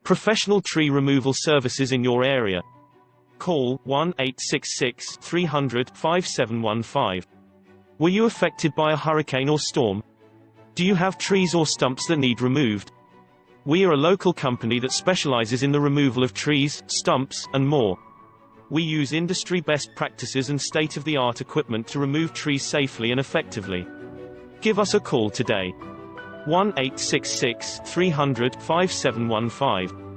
Professional tree removal services in your area. Call 1-866-300-5715. Were you affected by a hurricane or storm? Do you have trees or stumps that need removed? We are a local company that specializes in the removal of trees, stumps, and more. We use industry best practices and state-of-the-art equipment to remove trees safely and effectively. Give us a call today. 1-866-300-5715.